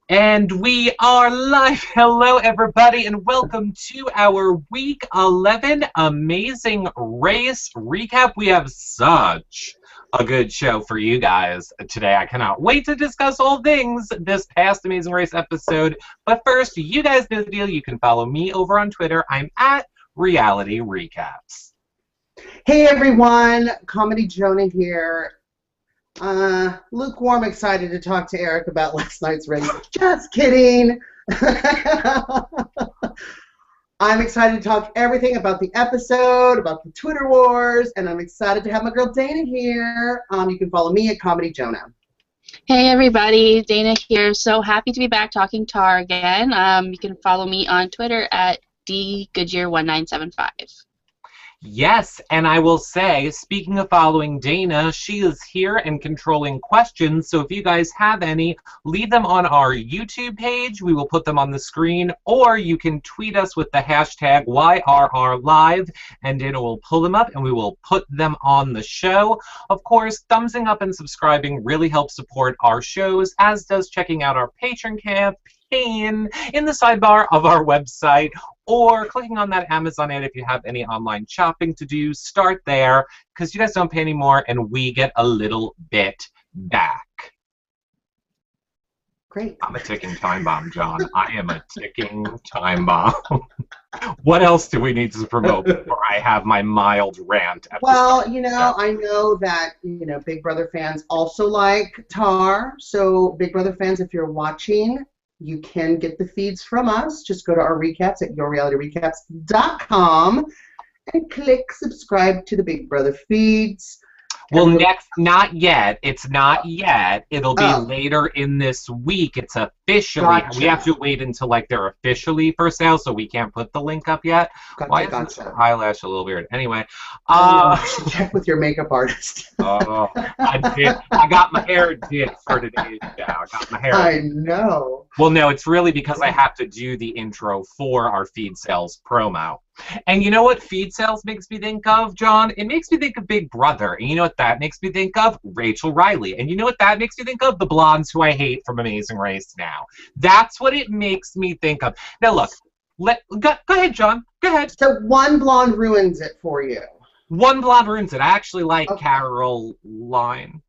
And we are live. Hello, everybody, and welcome to our Week 11 Amazing Race recap. We have such a good show for you guys today. I cannot wait to discuss all things this past Amazing Race episode. But first, you guys know the deal. You can follow me over on Twitter. I'm at Reality Recaps. Hey everyone, Comedy Jonah here. Lukewarm excited to talk to Eric about last night's race. Just kidding. I'm excited to talk everything about the episode, about the Twitter wars, and I'm excited to have my girl Dana here. You can follow me at Comedy Jonah. Hey everybody, Dana here. So happy to be back talking tar again. You can follow me on Twitter at dgoodyear1975. Yes, and I will say, speaking of following Dana, she is here and controlling questions, so if you guys have any, leave them on our YouTube page. We will put them on the screen, or you can tweet us with the hashtag YRRLive, and Dana will pull them up, and we will put them on the show. Of course, thumbsing up and subscribing really helps support our shows, as does checking out our Patreon campaign in the sidebar of our website, or clicking on that Amazon ad if you have any online shopping to do. Start there, because you guys don't pay any more, and we get a little bit back. Great. I'm a ticking time bomb, John. I am a ticking time bomb. What else do we need to promote before I have my mild rant? Well, I know that, Big Brother fans also like Tar. So, Big Brother fans, if you're watching, you can get the feeds from us. Just go to our recaps at yourrealityrecaps.com and click subscribe to the Big Brother feeds. Well, not yet. It's not yet. It'll be later in this week. It's officially. Gotcha. We have to wait until they're officially for sale, so we can't put the link up yet. Why is this eyelash a little weird? Anyway, check with your makeup artist. Oh, I did. I got my hair did for today's show. I got my hair. I know. Well, no, it's really because I have to do the intro for our feed sales promo. And you know what feed sales makes me think of, John? It makes me think of Big Brother. And you know what that makes me think of? Rachel Riley. And you know what that makes me think of? The blondes who I hate from Amazing Race now. That's what it makes me think of. Now, look. Go ahead, John. Go ahead. So one blonde ruins it for you. One blonde ruins it. I actually like Caroline.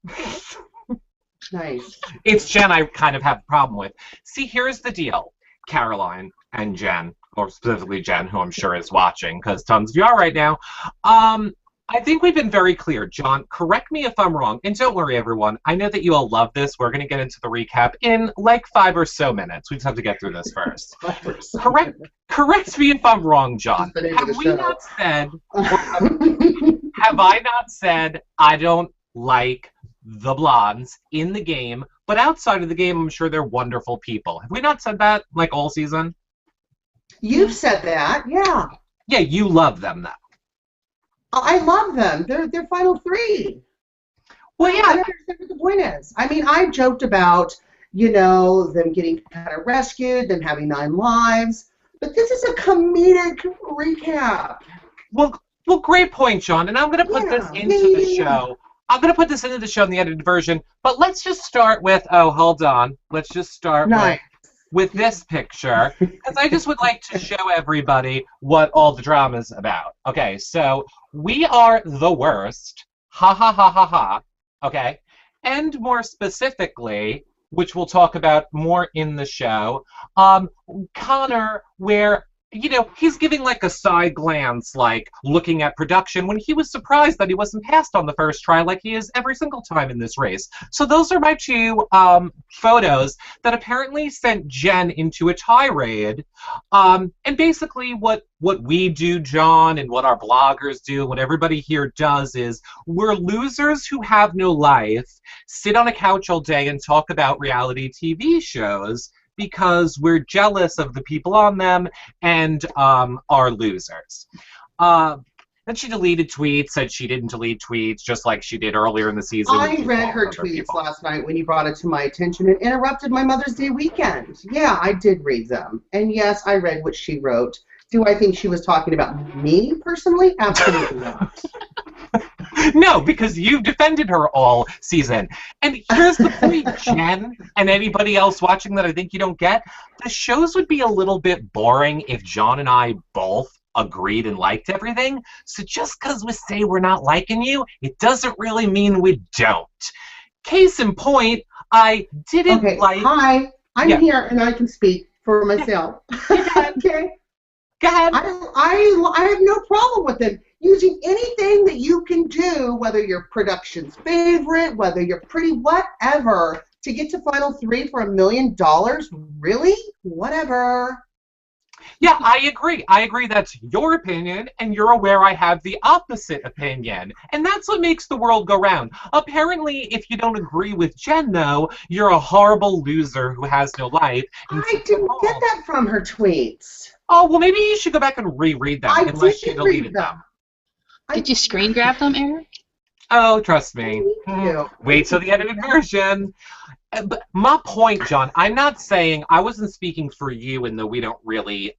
Nice. It's Jen I kind of have a problem with. See, here's the deal. Caroline and Jen, or specifically Jen, who I'm sure is watching, because tons of you are right now. I think we've been very clear. John, correct me if I'm wrong, and don't worry, everyone. I know that you all love this. We're going to get into the recap in 5 or so minutes. We just have to get through this first. Correct me if I'm wrong, John. Have we not said, have I not said I don't like the blondes in the game, but outside of the game, I'm sure they're wonderful people. Have we not said that, all season? You've said that, yeah. Yeah, you love them, though. I love them. They're final three. Well, yeah. I don't understand what the point is. I mean, I joked about, them getting kind of rescued, them having 9 lives, but this is a comedic recap. Well, great point, John, and I'm going to put this into the show. I'm going to put this into the show in the edited version, but let's just start with, hold on. Let's just start with this picture, because I just would like to show everybody what all the drama's about. Okay, so we are the worst. Ha ha ha ha ha. Okay? And more specifically, which we'll talk about more in the show, Connor, where he's giving a side glance, looking at production, when he was surprised that he wasn't passed on the first try like he is every single time in this race. So those are my 2 photos that apparently sent Jen into a tirade. And basically what we do, John, and what our bloggers do, what everybody here does is we're losers who have no life, sit on a couch all day and talk about reality TV shows, because we're jealous of the people on them and are losers. Then she deleted tweets, said she didn't delete tweets, just like she did earlier in the season. I read her tweets last night when you brought it to my attention and interrupted my Mother's Day weekend. Yeah, I did read them. And yes, I read what she wrote. Do I think she was talking about me personally? Absolutely not. No, because you've defended her all season. And here's the point, Jen, and anybody else watching that I think you don't get. The shows would be a little bit boring if John and I both agreed and liked everything. So just because we say we're not liking you, it doesn't really mean we don't. Case in point, I didn't like... Hi, I'm here and I can speak for myself. Okay? Go ahead. I have no problem with them using anything that you can do, whether you're production's favorite, whether you're pretty, whatever, to get to Final 3 for $1 million. Really? Whatever. Yeah, I agree. I agree that's your opinion, and you're aware I have the opposite opinion. And that's what makes the world go round. Apparently, if you don't agree with Jen, though, you're a horrible loser who has no life. I didn't get that from her tweets. Oh, well, maybe you should go back and reread them, unless she deleted them. Did you screen grab them, Eric? Oh, trust me. Wait till the edited version. But my point, John, I'm not saying, I wasn't speaking for you in that we don't really,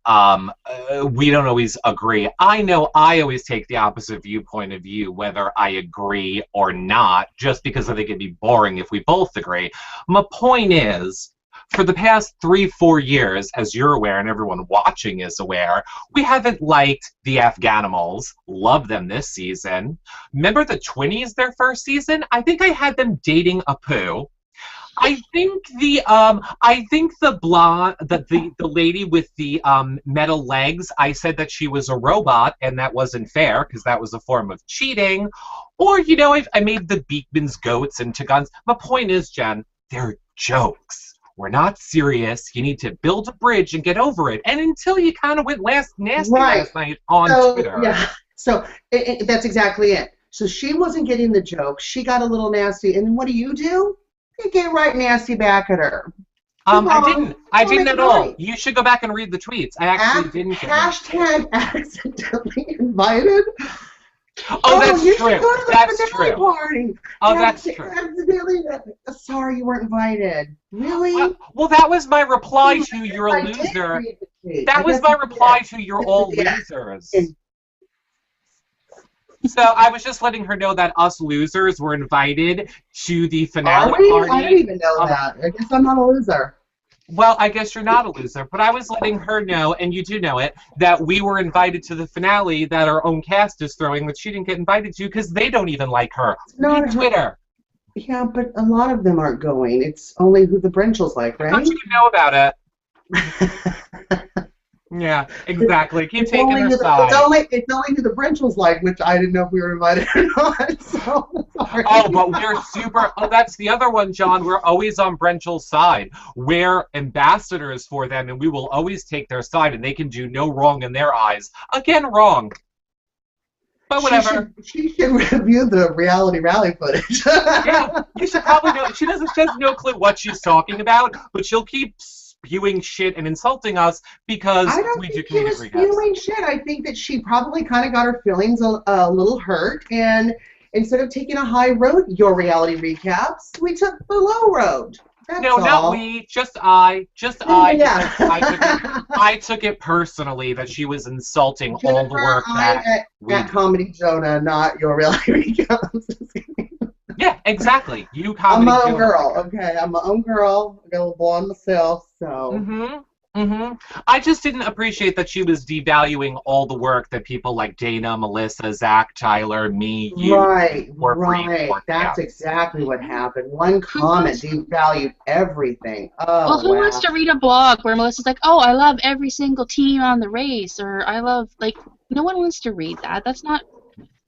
we don't always agree. I know I always take the opposite viewpoint of you, whether I agree or not, just because I think it'd be boring if we both agree. My point is, for the past 3-4 years, as you're aware and everyone watching is aware, we haven't liked the Afghanimals. Love them this season. Remember the Twinnies their first season? I think I had them dating Apu. I think the blonde, the lady with the metal legs, I said that she was a robot, and that wasn't fair because that was a form of cheating. Or, you know, I made the Beekmans goats into guns. My point is, Jen, they're jokes. We're not serious. You need to build a bridge and get over it. And until you kind of went nasty last night on Twitter. Yeah. So that's exactly it. So she wasn't getting the joke. She got a little nasty. And what do? You get right nasty back at her. I didn't at all. You should go back and read the tweets. I actually didn't. Hashtag accidentally invited. Oh, that's true. That's true. Party. Oh, that's true. Sorry you weren't invited. Really? Well, that was my reply to "you're a loser." That was my reply to "you're all losers." So I was just letting her know that us losers were invited to the finale party. I didn't even know that. I guess I'm not a loser. Well, I guess you're not a loser, but I was letting her know, and you do know it, that we were invited to the finale that our own cast is throwing that she didn't get invited to because they don't even like her. Not Twitter. Yeah, but a lot of them aren't going. It's only who the Brenchels like, right? I thought you didn't know about it. Yeah, exactly. Keep taking her side. It's only who the Brenchels like, which I didn't know if we were invited or not. So, sorry. Oh, but we're super. Oh, that's the other one, John. We're always on Brenchel's side. We're ambassadors for them, and we will always take their side, and they can do no wrong in their eyes. Again, wrong. But whatever. She should review the reality rally footage. Yeah, you should probably know. She has no clue what she's talking about, but she'll keep spewing shit and insulting us because we do community recaps. I don't think she was spewing shit. I think that she probably kind of got her feelings a little hurt, and instead of taking a high road, your reality recaps, we took the low road. That's all. Not we, just I. Yeah. I took it personally that she was insulting all the work at Comedy Jonah, not your reality recaps. Yeah, exactly. I'm my own girl, okay? I'm my own girl. I got a little blonde myself, so. I just didn't appreciate that she was devaluing all the work that people like Dana, Melissa, Zach, Tyler, me, you. Right. That's exactly what happened. One comment devalued everything. Oh, well, who wants to read a blog where Melissa's like, oh, I love every single team on the race, or I love, like, no one wants to read that. That's not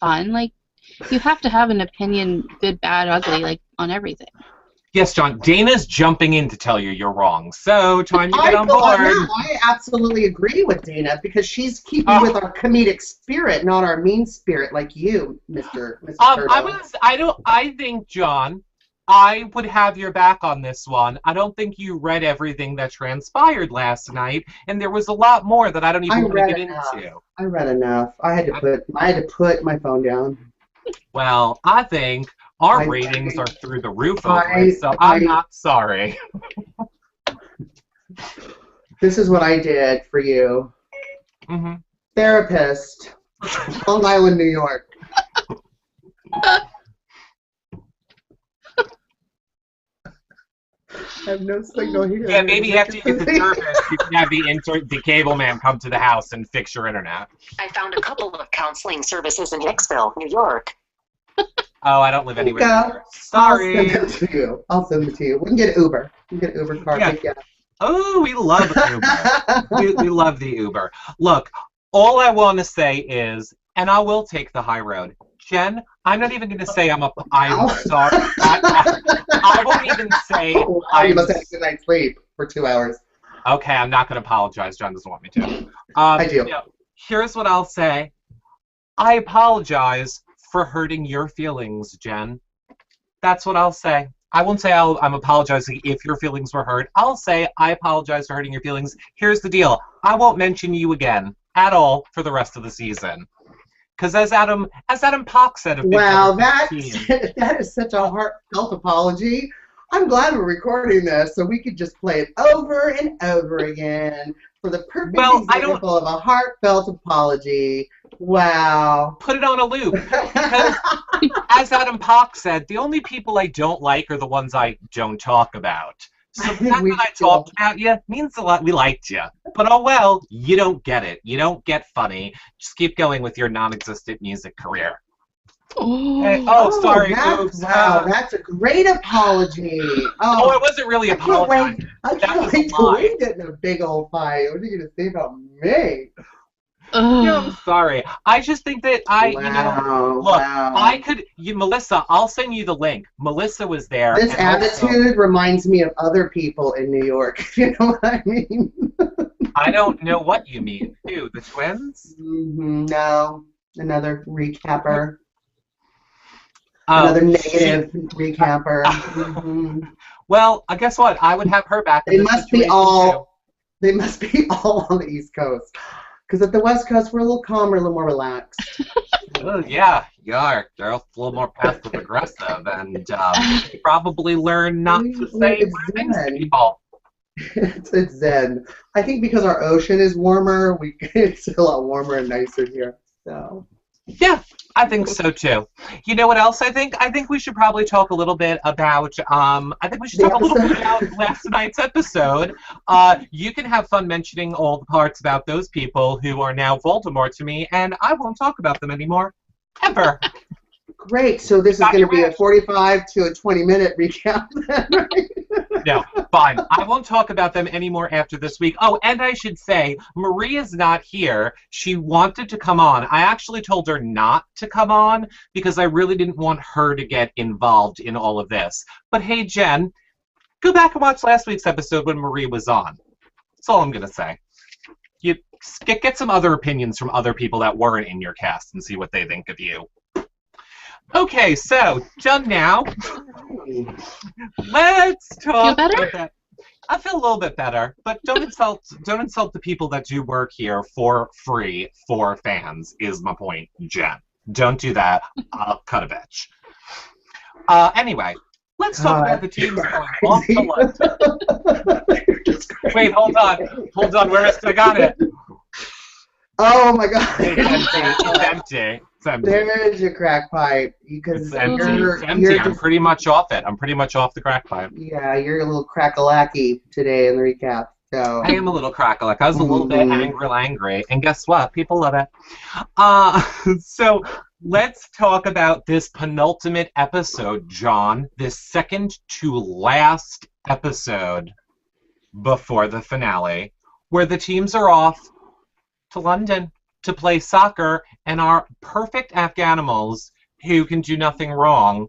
fun. Like, you have to have an opinion, good, bad, ugly, like, on everything. Yes, John. Dana's jumping in to tell you you're wrong. So, time to get on board. I absolutely agree with Dana because she's keeping with our comedic spirit, not our mean spirit like you, Mr. Turtle. I think, John, I would have your back on this one. I don't think you read everything that transpired last night, and there was a lot more that I don't even want to get into. I read enough. I had to put my phone down. Well, I think our ratings are through the roof over it, so I'm not sorry. This is what I did for you. Therapist, Long Island, New York. I have no signal here. Yeah, maybe after you get the service, you can have the cable man come to the house and fix your internet. I found a couple of counseling services in Hicksville, New York. Oh, I don't live anywhere Go. near. Sorry. I'll send it to you. I'll send it to you. We can get Uber. We can get Uber car. Yeah. Oh, we love Uber. we love the Uber. Look, all I want to say is, and I will take the high road. Jen, I'm not even going to say I'm sorry. I won't even say you must have a good night's sleep for 2 hours. Okay, I'm not going to apologize. John doesn't want me to. I do. Here's what I'll say. I apologize for hurting your feelings, Jen. That's what I'll say. I won't say I'm apologizing if your feelings were hurt. I'll say I apologize for hurting your feelings. Here's the deal. I won't mention you again at all for the rest of the season. Because as Adam Pock said of Big Wow, Brother that is such a heartfelt apology. I'm glad we're recording this so we could just play it over and over again for the perfect example of a heartfelt apology. Wow. Put it on a loop. Because as Adam Pock said, the only people I don't like are the ones I don't talk about. So the fact that I talked about you means a lot. We liked you. But oh well, you don't get it. You don't get funny. Just keep going with your non-existent music career. Sorry. Wow, that's a great apology. Oh, it wasn't really apologizing. I can't wait till we get in a big old fight. What are you going to say about me? No, I'm sorry. I just think that Melissa, I'll send you the link. Melissa was there. This attitude reminds me of other people in New York, if you know what I mean. I don't know what you mean. Who, the twins? No, another recapper. Another negative recapper. Well, guess what? I would have her back. They must be all on the East Coast. Because at the West Coast, we're a little calmer, a little more relaxed. Oh, yeah, you are. They're a little more passive aggressive, and you probably learn not to say things to people. It's zen. I think because our ocean is warmer, it's a lot warmer and nicer here. So. Yeah, I think so too. You know what else I think? I think we should probably talk a little bit about last night's episode. You can have fun mentioning all the parts about those people who are now Voldemort to me, and I won't talk about them anymore. Ever. Great. So this is going to be a 45 to a 20-minute recap then, right? No, fine. I won't talk about them anymore after this week. Oh, and I should say, Marie is not here. She wanted to come on. I actually told her not to come on because I really didn't want her to get involved in all of this. But hey, Jen, go back and watch last week's episode when Marie was on. That's all I'm going to say. You get some other opinions from other people that weren't in your cast and see what they think of you. Okay, so done now. Let's talk. Feel better? I feel a little bit better, but don't insult the people that do work here for free for fans. Is my point, Jen. Don't do that. I'll cut a bitch. Anyway, let's talk about the teams going off to London. Wait, hold on. Where is I got it? Oh my God! It's empty. There is your crack pipe. It's empty. I'm pretty much off it. I'm pretty much off the crack pipe. Yeah, you're a little crackalacky today in the recap. So I am a little crackalack. I was a little bit angry, and guess what? People love it. So let's talk about this penultimate episode, John. This second to last episode before the finale, where the teams are off to London to play soccer, and our perfect Afghanimals who can do nothing wrong.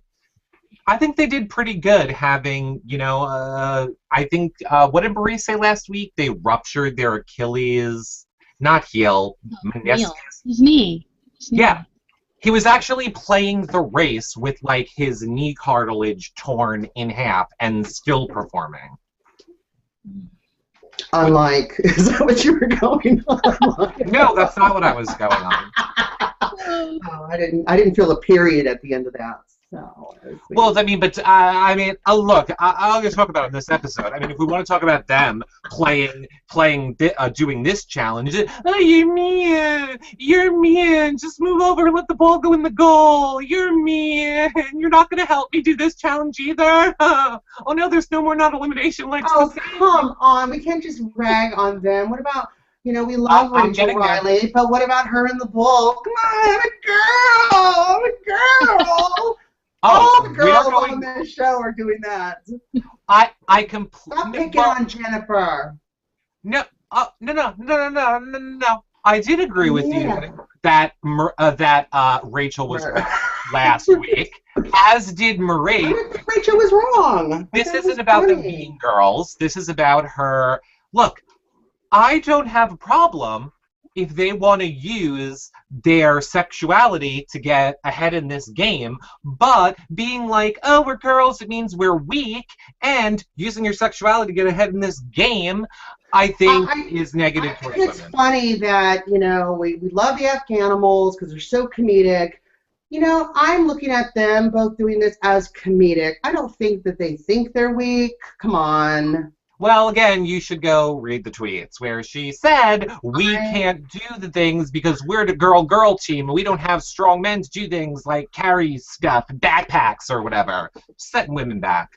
I think they did pretty good having, I think, what did Marie say last week? They ruptured their Achilles, not heel, meniscus. His knee. Yeah. He was actually playing the race with, his knee cartilage torn in half and still performing. Unlike, is that what you were going on? No, that's not what I was going on. Oh, I didn't feel a period at the end of that. So, well, I mean, but look, I'll just talk about it in this episode. I mean, if we want to talk about them doing this challenge, oh, you're mean, just move over and let the ball go in the goal. You're mean, you're not gonna help me do this challenge either. Oh no, there's no more non-elimination legs. Oh, come on, we can't just rag on them. What about? We love Rachel Riley, but what about her and the bull? Come on, I'm a girl. All the girls on this show are doing that. I completely stop picking on Jennifer. No, no. I did agree with you that Rachel was wrong last week, as did Marie. I didn't think Rachel was wrong. This isn't about the mean girls. This is about her. Look, I don't have a problem if they want to use their sexuality to get ahead in this game, but being like, oh, we're girls, it means we're weak, and using your sexuality to get ahead in this game, I think is negative towards women. It's funny that, we love the Afghanimals because they're so comedic. I'm looking at them both doing this as comedic. I don't think that they think they're weak. Come on. Well, again, you should go read the tweets where she said, we can't do the things because we're the girl team and we don't have strong men to do things like carry stuff, backpacks or whatever. Setting women back.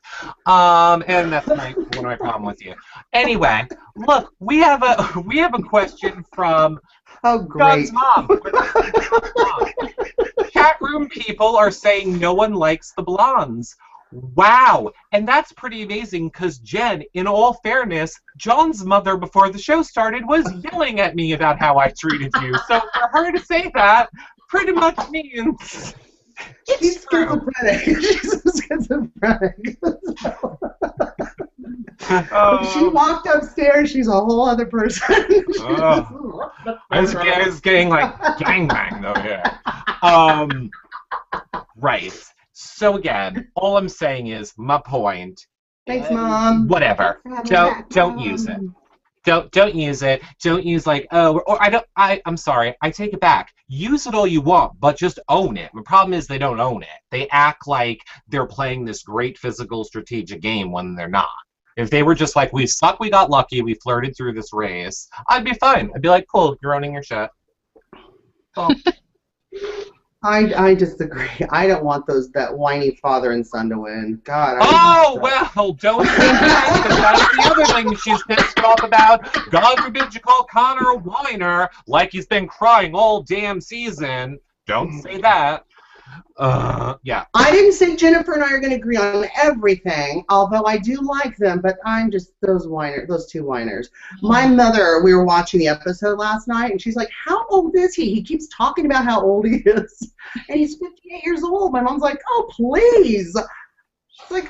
And that's one of my problem with you. Anyway, look, we have a question from John's mom. Chat room people are saying no one likes the blondes. Wow, and that's pretty amazing because Jen, in all fairness, John's mother before the show started was yelling at me about how I treated you. So for her to say that pretty much means she's schizophrenic. She's schizophrenic. She walked upstairs. She's a whole other person. It's getting like gangbang over here. Right. So again, all I'm saying is my point. Thanks, Mom. Whatever. Don't use it. Don't use it. Don't use like I'm sorry. I take it back. Use it all you want, but just own it. The problem is they don't own it. They act like they're playing this great physical strategic game when they're not. If they were just like, we suck, we got lucky, we flirted through this race, I'd be fine. I'd be like, cool, you're owning your shit. Cool. I disagree. I don't want that whiny father and son to win. God. Don't say that, because that's the other thing she's pissed off about. God forbid you call Connor a whiner like he's been crying all damn season. Don't say that. Yeah. I didn't say Jennifer and I are going to agree on everything, although I do like them, but I'm just those two whiners. My mother, we were watching the episode last night, and she's like, how old is he? He keeps talking about how old he is, and he's 58 years old. My mom's like, oh, please. She's like,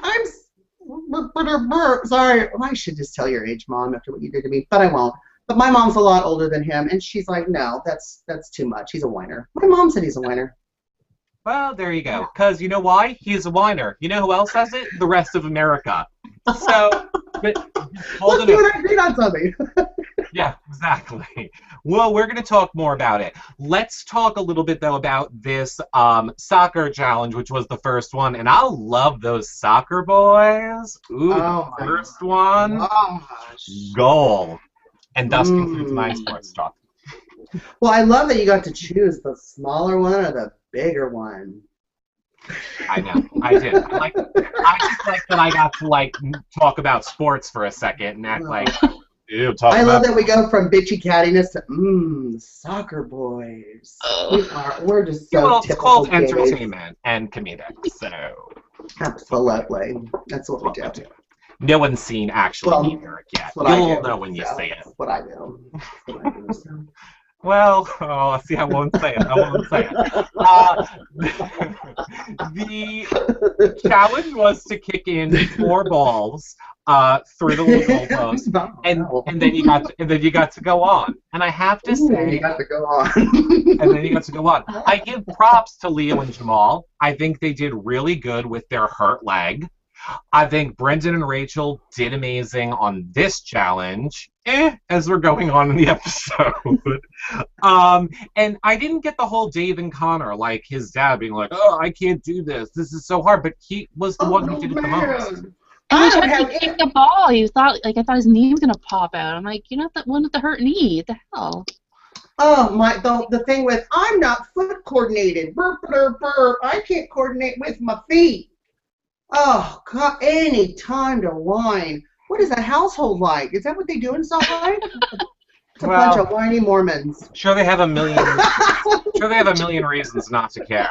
sorry. Well, I should just tell your age, Mom, after what you did to me, but I won't. But my mom's a lot older than him, and she's like, no, that's too much. He's a whiner. My mom said he's a whiner. Well, there you go. Because you know why? He's a whiner. You know who else has it? The rest of America. So, but hold it. I agreed on something. Yeah, exactly. Well, we're going to talk more about it. Let's talk a little bit, though, about this soccer challenge, which was the first one. And I love those soccer boys. Ooh, first one. Gosh. Goal. And thus concludes my sports talk. Well, I love that you got to choose the smaller one or the bigger one. I know, I did. I just like that I got to talk about sports for a second and act like. I love that we go from bitchy cattiness to soccer boys. We're just so. Well, it's called entertainment and comedic, so. Absolutely, that's what we do. No one's seen actually either yet. You'll know when you see it. That's what I do. Well, see, I won't say it. The challenge was to kick in 4 balls through the little goalpost, and then you got to go on. And I have to say, you got to go on. And then you got to go on. I give props to Leo and Jamal. I think they did really good with their hurt leg. I think Brendan and Rachel did amazing on this challenge, as we're going on in the episode. And I didn't get the whole Dave and Connor, like his dad being like, oh, I can't do this. This is so hard. But he was the one who did it the most. And he tried to kick the ball. He thought, I thought his knee was gonna pop out. I'm like, you're not the one with the hurt knee. What the hell? Oh my! The thing with I'm not foot coordinated. Burp, burp, burp. I can't coordinate with my feet. Oh God! Any time to whine. What is that household like? Is that what they do in Salt Lake? It's a bunch of whiny Mormons. Sure, they have a million. Sure, they have a million reasons not to care.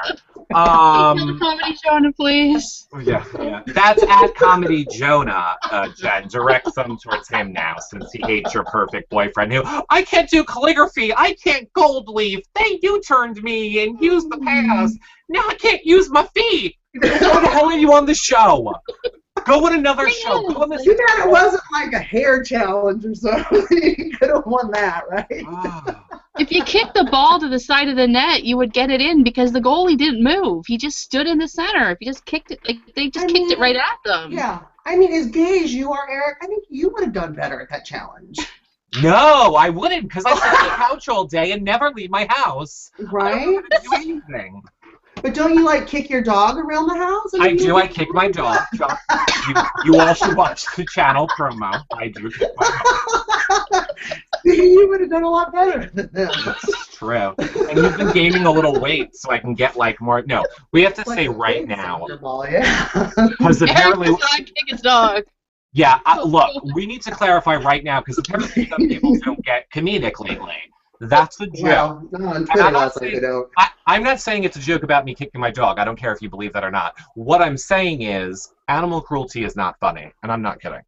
The Comedy Jonah, please. Yeah. That's at Comedy Jonah, Jen. Direct them towards him now, since he hates your perfect boyfriend who, I can't do calligraphy, I can't gold leaf, they U-turned me and used the pass, now I can't use my feet. Why the hell are you on the show? Go on another show. Go on this. Too bad it wasn't like a hair challenge or something. You could have won that, right? If you kicked the ball to the side of the net, you would get it in because the goalie didn't move. He just stood in the center. If you just kicked it, they just kicked it right at them. Yeah. I mean, as gay as you are, Eric, I think you would have done better at that challenge. No, I wouldn't, because I sit on the couch all day and never leave my house. Right? I don't do anything. But don't you, like, kick your dog around the house? I do. I kick my dog. You all should watch the channel promo. I do kick my dog. You would have done a lot better than them. That's true. And you've been gaining a little weight, so I can get, like, more... No, we have to say right now. Because apparently... Eric does not kick his dog. Yeah, look, we need to clarify right now, because apparently some people don't get comedic lately. That's a joke. Well, on Twitter, I'm not saying it's a joke about me kicking my dog. I don't care if you believe that or not. What I'm saying is animal cruelty is not funny, and I'm not kidding.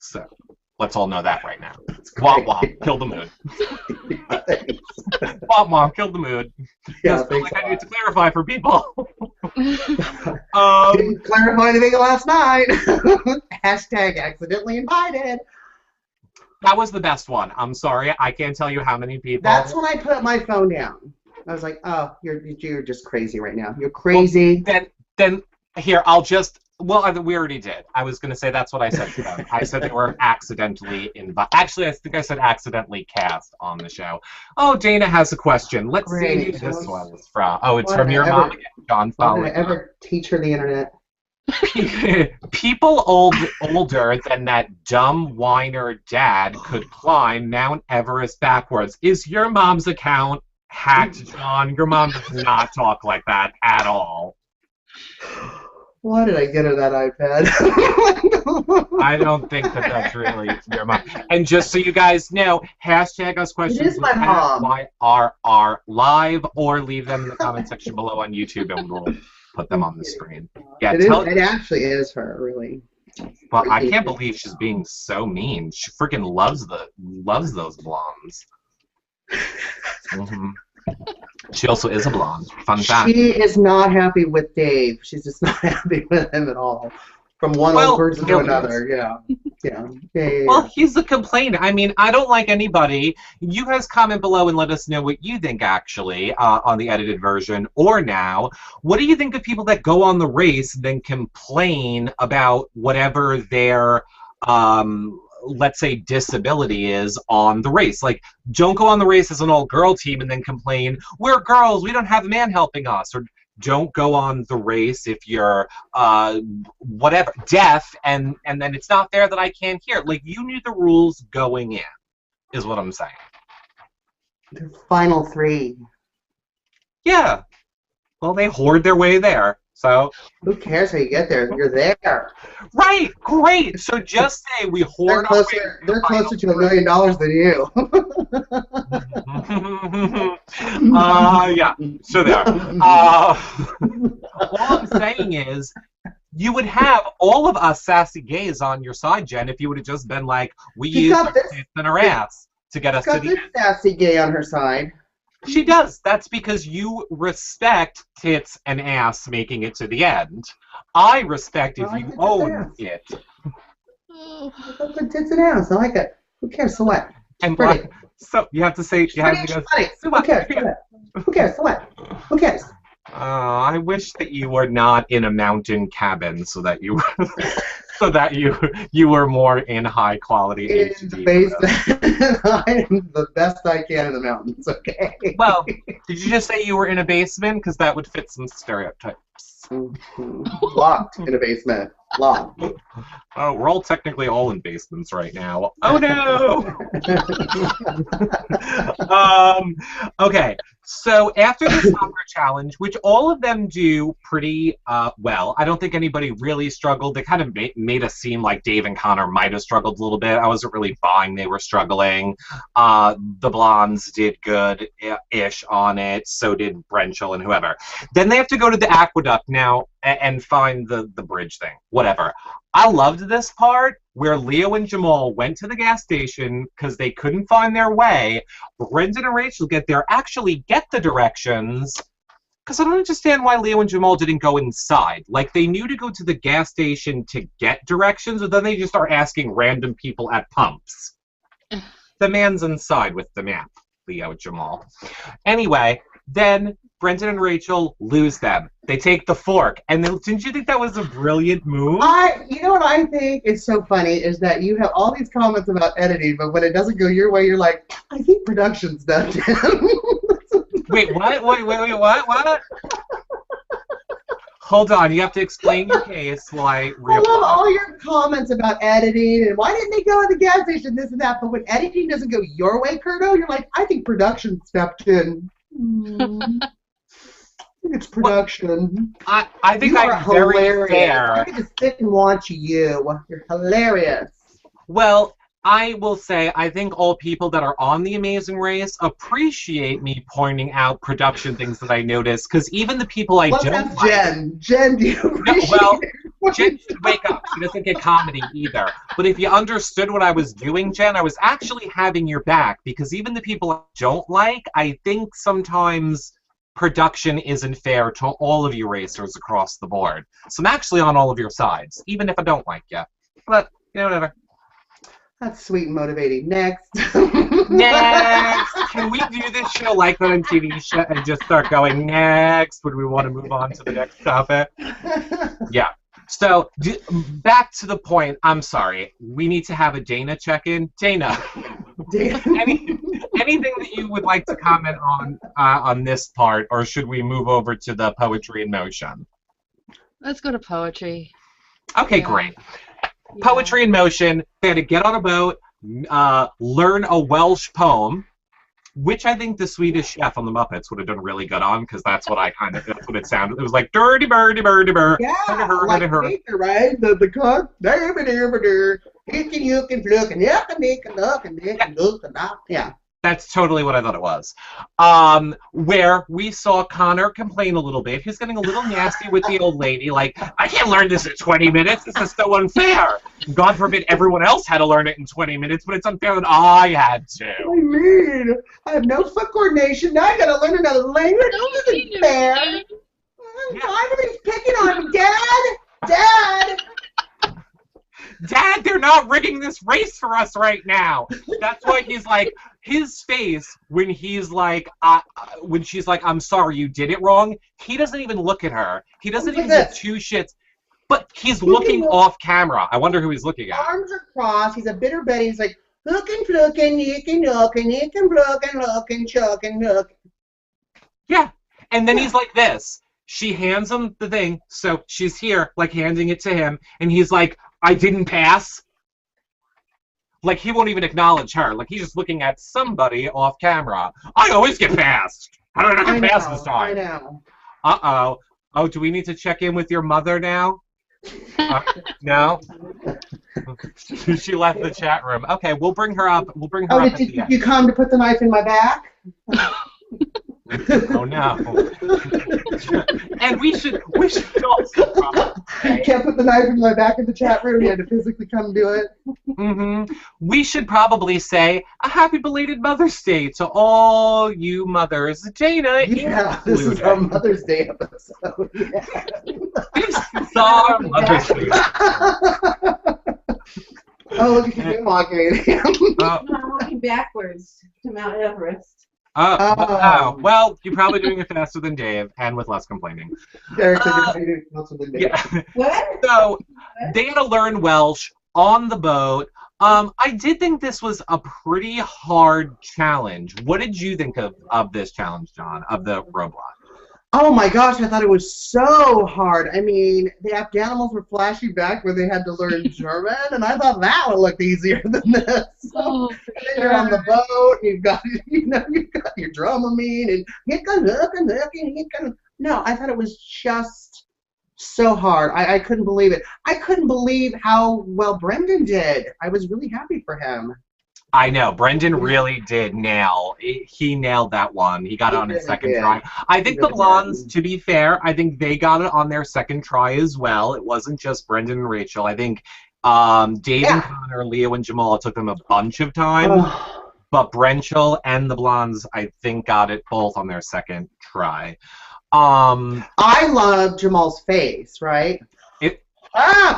So let's all know that right now. Womp womp, kill the mood. Womp womp, kill the mood. Yeah, I need to clarify for people. Didn't clarify anything last night. Hashtag accidentally invited. That was the best one. I'm sorry. I can't tell you how many people. That's when I put my phone down. I was like, oh, you're just crazy right now. You're crazy. Well, then here, I'll just... Well, we already did. I was going to say that's what I said to them. I said they were accidentally invited. Actually, I think I said accidentally cast on the show. Oh, Dana has a question. Let's see who this one is from. Oh, it's from your mom again, John Foley. Why did I ever teach her the internet? People older than that dumb whiner dad could climb Mount Everest backwards. Is your mom's account hacked, John? Your mom does not talk like that at all. Why did I get her that iPad? I don't think that's really your mom. And just so you guys know, hashtag us questions It is my mom. YRR live, or leave them in the comment section below on YouTube, and we'll put them on the screen. Yeah, it actually is her, really. Well, I can't believe she's being so mean. She freaking loves those blondes. Mm-hmm. She also is a blonde. Fun fact. She is not happy with Dave. She's just not happy with him at all. From one old person to another, yeah. Well, he's a complaint. I mean, I don't like anybody. You guys comment below and let us know what you think, actually, on the edited version or now. What do you think of people that go on the race and then complain about whatever their, let's say, disability is on the race? Like, don't go on the race as an all-girl team and then complain, we're girls, we don't have a man helping us. Or don't go on the race if you're whatever, deaf, and then it's not there that I can't hear. Like, you knew the rules going in, is what I'm saying. The final three. Yeah. Well, they hoard their way there. So who cares how you get there? You're there. Right. Great. So just say we hoard our way. They're closer to $1 million than you. Yeah. So there. All I'm saying is, you would have all of us sassy gays on your side, Jen, if you would have just been like, we use our tits and our ass to get us to the end. Sassy gay on her side. She does. That's because you respect tits and ass making it to the end. I respect if you own it. I love the tits and ass. I like it. Who cares? So what? And so you have to say, you have to go. Who cares? So what? Who cares? So what? Who cares? I wish that you were not in a mountain cabin, so that you so that you were more in high quality In HD. the basement. I am the best I can in the mountains, okay? Well, did you just say you were in a basement? Because that would fit some stereotypes. Locked in a basement. Locked. Oh, we're all technically all in basements right now. Oh no! Okay, so after the soccer challenge, which all of them do pretty well, I don't think anybody really struggled. They kind of made us seem like Dave and Connor might have struggled a little bit. I wasn't really buying they were struggling. The Blondes did good-ish on it, so did Brenchel and whoever. Then they have to go to the aqueduct now and find the bridge thing. Whatever. I loved this part where Leo and Jamal went to the gas station because they couldn't find their way. Brendan and Rachel get there, actually get the directions, because I don't understand why Leo and Jamal didn't go inside. Like, they knew to go to the gas station to get directions, but then they just start asking random people at pumps. The man's inside with the map, Leo Jamal. Anyway, then Brendan and Rachel lose them. They take the fork. And then, didn't you think that was a brilliant move? You know what I think is so funny is that you have all these comments about editing, but when it doesn't go your way, you're like, I think production's done. Wait, what? Wait, what? Hold on, you have to explain your case while I I love all your comments about editing and why didn't they go in the gas station, this and that, but when editing doesn't go your way, Curto, you're like, I think production stepped in. I think it's production. I think I'm I'm very hilarious. fair. I could just sit and watch you. You're hilarious. Well, I will say I think all people that are on The Amazing Race appreciate me pointing out production things that I notice, because even the people I Let's don't have like... Jen. Jen, do you appreciate well, it? Jen should wake up. She doesn't get comedy either. But if you understood what I was doing, Jen, I was actually having your back, because even the people I don't like, I think sometimes production isn't fair to all of you racers across the board. So I'm actually on all of your sides, even if I don't like you. But, you know, whatever. That's sweet and motivating. Next. Next! Can we do this show like that on TV show and just start going next? Would we want to move on to the next topic? Yeah. So, back to the point. I'm sorry. We need to have a Dana check-in. Dana, anything that you would like to comment on this part, or should we move over to the Poetry in Motion? Let's go to poetry. Okay, Yeah. great. Poetry in Motion. They had to get on a boat, learn a Welsh poem, which I think the Swedish Chef on the Muppets would have done really good on, because that's what that's what it sounded. It was like dirty birdie birdie bird. Yeah, like Peter, right? The cook. Yeah. That's totally what I thought it was. Where we saw Connor complain a little bit. He's getting a little nasty with the old lady, like, I can't learn this in 20 minutes. This is so unfair. God forbid everyone else had to learn it in 20 minutes, but it's unfair that I had to. What do you mean? I have no foot coordination. Now I gotta learn another language. This isn't fair. Everybody's picking on me. Dad! Dad, they're not rigging this race for us right now. That's why he's like, his face when he's like, when she's like, I'm sorry, you did it wrong. He doesn't even look at her. He doesn't even give two shits. But he's looking off camera. I wonder who he's looking at. Arms are crossed. He's a bitter Betty. He's like, looking, looking, looking, looking, looking, chucking, looking. Yeah. And then he's like this. She hands him the thing, so she's here, like, handing it to him, and he's like, I didn't pass. Like, he won't even acknowledge her. Like, he's just looking at somebody off camera. I always get passed. How did I get passed this time? I know. Uh-oh. Oh, do we need to check in with your mother now? No? She left the chat room. Okay, we'll bring her up. We'll bring her up at the end. Did you come to put the knife in my back? Oh no! And we should also probably say, can't put the knife in my back in the chat room. You had to physically come do it. We should probably say a happy belated Mother's Day to all you mothers. Dana, yeah, this is our Mother's Day episode. Yeah. This is our Mother's Day. Oh, look at you walking. I'm walking backwards to Mount Everest. Oh. Well, you're probably doing it faster than Dave and with less complaining. Derek said you're doing it faster than Dave. Yeah. What? So they had to learn Welsh on the boat. I did think this was a pretty hard challenge. What did you think of this challenge, John, of the robot? Oh my gosh, I thought it was so hard. I mean, the Afghanimals were flashing back where they had to learn German, and I thought that would look easier than this. Oh, And then you're on the boat, and you've got your Dramamine, and no, I thought it was just so hard. I couldn't believe it. I couldn't believe how well Brendan did. I was really happy for him. I know. Brendan really did he nailed that one. He got it on his second try. I think the Blondes, to be fair, I think they got it on their second try as well. It wasn't just Brendan and Rachel. I think Dave and Connor, Leo and Jamal, it took them a bunch of time. But Brenchel and the Blondes, I think, got it both on their second try. I love Jamal's face, right? I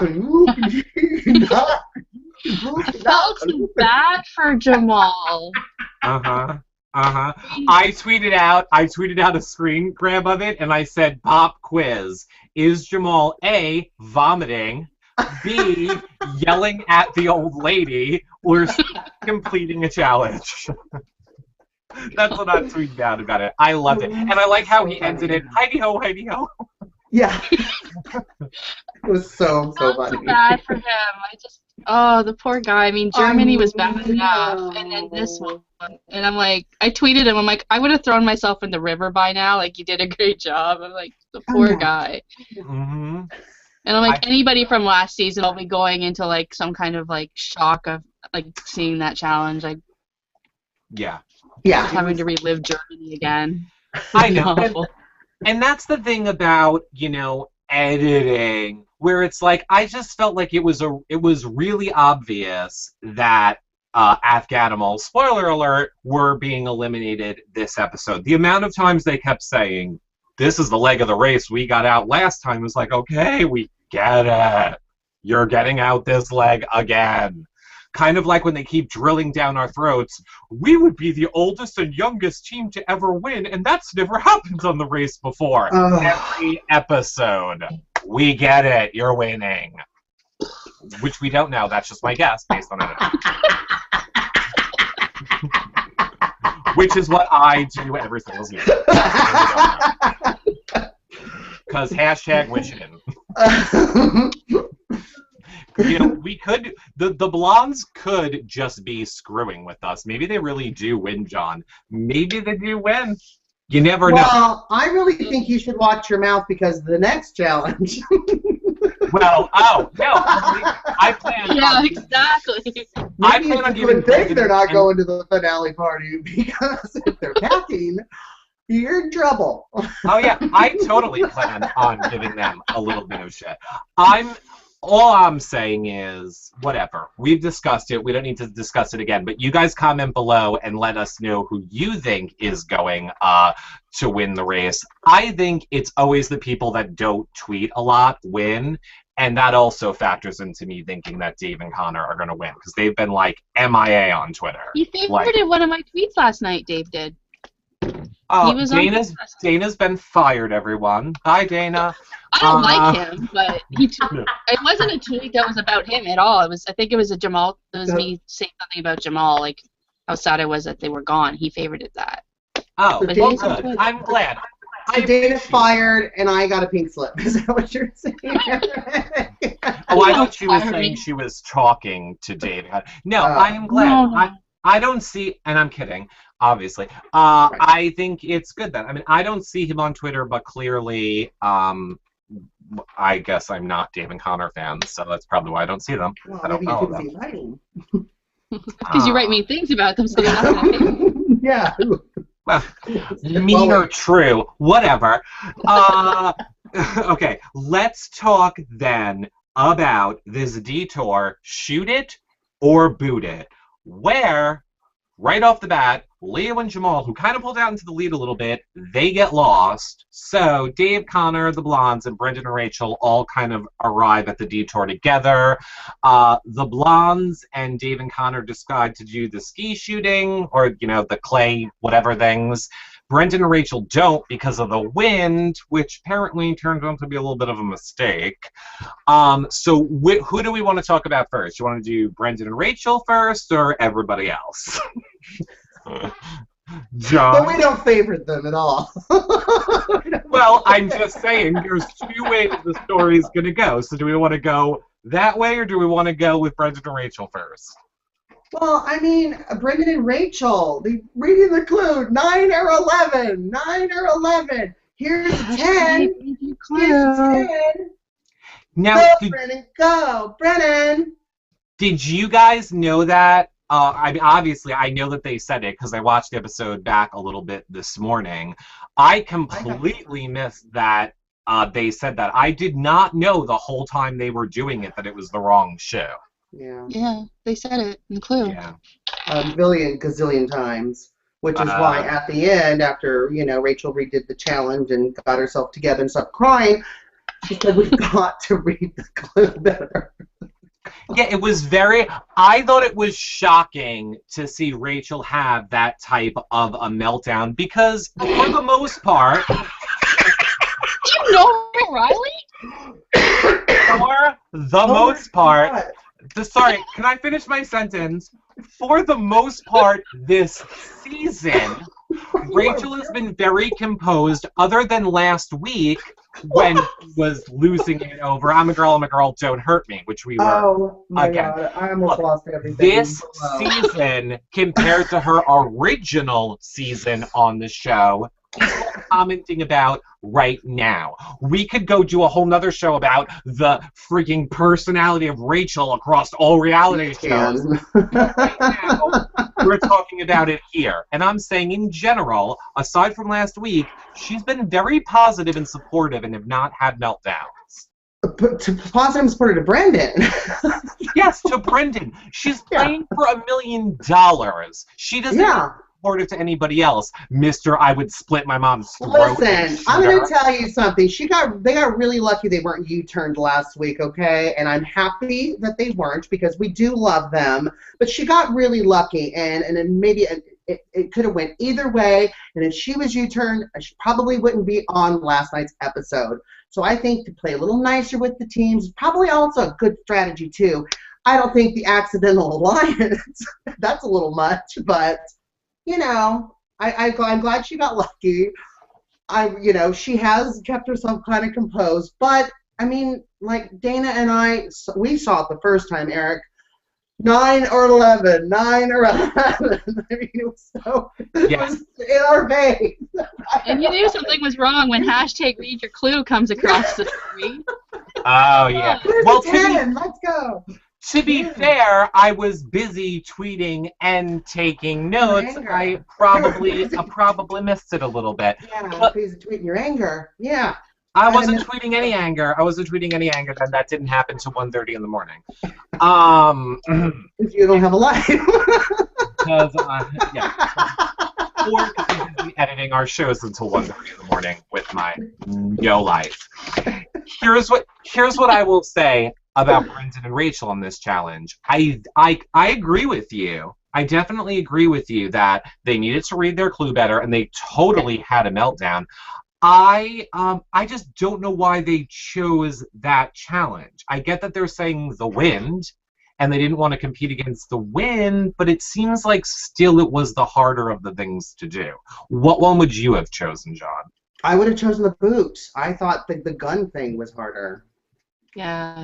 felt so bad for Jamal. I tweeted out a screen grab of it, and I said, "Pop quiz: is Jamal A, vomiting, B, yelling at the old lady, or C, completing a challenge?" That's what I tweeted out about it. I loved it, and I like how he ended it. Heidi ho, Heidi ho. Yeah. It was so funny. So bad for him. The poor guy. I mean, Germany was bad enough, and then this one. And I'm like, I tweeted him. I'm like, I would have thrown myself in the river by now. Like, you did a great job. I'm like, the poor guy. Mm-hmm. And I'm like, anybody from last season will be going into like some kind of like shock of like seeing that challenge. Like, yeah, having to relive Germany again. I know. And that's the thing about, editing, where it's like, I just felt like it was really obvious that Afghanimals, spoiler alert, were being eliminated this episode. The amount of times they kept saying, "This is the leg of the race we got out last time," was like, okay, we get it. You're getting out this leg again. Kind of like when they keep drilling down our throats, we would be the oldest and youngest team to ever win, and that's never happened on the race before. Every episode. We get it. You're winning. Which we don't know. That's just my guess based on it. Which is what I do every single season. Because hashtag wishing. We could, the Blondes could just be screwing with us. Maybe they really do win, John. Maybe they do win. You never know. Well, I really think you should watch your mouth because the next challenge. No, I plan. Yeah, exactly. I plan on giving. They're not going to the finale party because if they're packing, you're in trouble. Oh yeah, I totally plan on giving them a little bit of shit. All I'm saying is, whatever. We've discussed it. We don't need to discuss it again. But you guys comment below and let us know who you think is going to win the race. I think it's always the people that don't tweet a lot win. And that also factors into me thinking that Dave and Connor are going to win. Because they've been, like, MIA on Twitter. He favorited one of my tweets last night, Dave did. Dana's been fired, everyone. Hi, Dana. I don't like him, but it wasn't a tweet that was about him at all. I think it was a Jamal. It was me saying something about Jamal, like how sad I was that they were gone. He favorited that. Oh, well, good. I'm glad. So Dana fired, and I got a pink slip. Is that what you're saying? Oh, I thought she was saying she was talking to Dave. No, I am glad. No. I don't see, and I'm kidding, obviously. I think it's good then. I mean, I don't see him on Twitter, but clearly, I guess I'm not Dave and Connor fans, so that's probably why I don't see them. Well, I don't maybe follow you them. Because you write mean things about them, so they're not going to Yeah. Well, mean or true, whatever. Okay, let's talk then about this detour, shoot it or boot it, where, right off the bat, Leo and Jamal, who kind of pulled out into the lead a little bit, they get lost. So Dave, Connor, the Blondes, and Brendan and Rachel all kind of arrive at the detour together. The Blondes and Dave and Connor decide to do the ski shooting, or, the clay whatever things. Brendan and Rachel don't because of the wind, which apparently turned out to be a little bit of a mistake. So who do we want to talk about first? You want to do Brendan and Rachel first, or everybody else? John? But we don't favorite them at all. Well, I'm just saying, there's two ways the story's going to go. So do we want to go that way, or do we want to go with Brendan and Rachel first? Well, I mean, Brendan and Rachel, reading the clue, 9 or 11, 9 or 11. Here's 10. Here's 10. Now, go, Brennan, go. Brennan. Did you guys know that? I mean, obviously, I know that they said it because I watched the episode back a little bit this morning. I completely missed that they said that. I did not know the whole time they were doing it that it was the wrong show. Yeah, they said it in the clue. Yeah. A billion gazillion times, which is why at the end, after, Rachel redid the challenge and got herself together and stopped crying, she said, we've got to read the clue better. Yeah, it was I thought it was shocking to see Rachel have that type of a meltdown because, for the most part... Do you know Riley? For the most part... Sorry, can I finish my sentence? For the most part, this season, Rachel has been very composed, other than last week when she was losing it over I'm a girl, don't hurt me, which we were. Oh, my again. God, I almost lost everything. This season, compared to her original season on the show, people are commenting about right now. We could go do a whole nother show about the freaking personality of Rachel across all reality shows. Right now, we're talking about it here. And I'm saying, in general, aside from last week, she's been very positive and supportive and have not had meltdowns. To positive and supportive to Brendan. Yes, to Brendan. She's playing for $1 million. She doesn't... supportive to anybody else, Mr. I would split my mom's throat. Listen, I'm going to tell you something. They got really lucky they weren't U-turned last week, okay? And I'm happy that they weren't because we do love them. But she got really lucky, and then maybe it could have went either way. And if she was U-turned, she probably wouldn't be on last night's episode. So I think to play a little nicer with the teams is probably also a good strategy too. I don't think the accidental alliance, that's a little much, but... I'm glad she got lucky. She has kept herself kind of composed. But, I mean, like Dana and we saw it the first time, Eric. 9 or 11, 9 or 11. I mean, it was in our face. And you knew something was wrong when hashtag read your clue comes across the screen. Oh, yeah. Well, 10. Let's go. To be fair, I was busy tweeting and taking notes. I probably missed it a little bit. Yeah, but busy tweeting your anger. Yeah. I wasn't tweeting any anger. Then that didn't happen till 1:30 in the morning. If you don't have a life. Because, or I'm busy editing our shows until 1:30 in the morning with my no life. Here's what I will say about Brendan and Rachel on this challenge. I agree with you. I definitely agree with you that they needed to read their clue better, and they totally had a meltdown. I just don't know why they chose that challenge. I get that they're saying the wind, and they didn't want to compete against the wind, but it seems like still it was the harder of the things to do. What one would you have chosen, John? I would have chosen the boots. I thought the gun thing was harder. Yeah.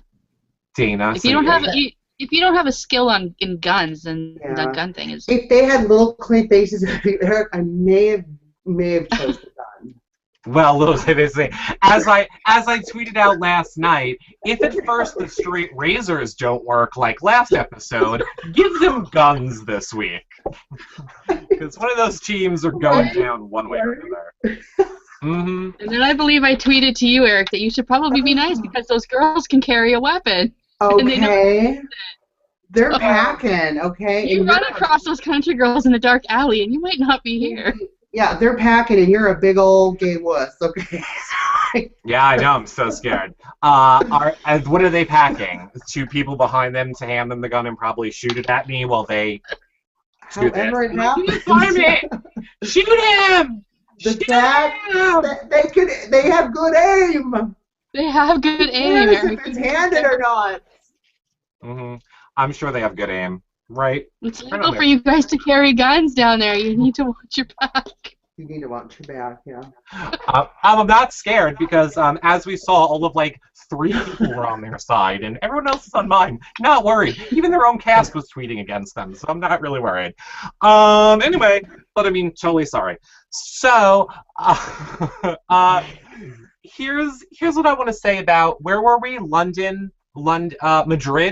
Dana. If you don't have a skill in guns, then the gun thing is. If they had little clean faces, Eric, I may have chosen the gun. Well, little they say, as I tweeted out last night, if at first the straight razors don't work like last episode, give them guns this week, because one of those teams are going down one way or another. Mm-hmm. And then I believe I tweeted to you, Eric, that you should probably be nice because those girls can carry a weapon. Okay. They're packing, okay? You and run across those country girls in the dark alley, and you might not be here. Yeah, they're packing, and you're a big old gay wuss, okay? Yeah, I know. I'm so scared. What are they packing? 2 people behind them to hand them the gun and probably shoot it at me while they shoot However it happens. Shoot him! The fact that they have good aim. They have good aim. If it's handed or not. Mm-hmm. I'm sure they have good aim, right? It's legal for you guys to carry guns down there. You need to watch your back. You need to watch your back, yeah. I'm not scared because, as we saw, all of 3 people were on their side, and everyone else is on mine. Not worried. Even their own cast was tweeting against them, so I'm not really worried. Anyway, but I mean, totally sorry. So, here's what I want to say about where were we? Madrid.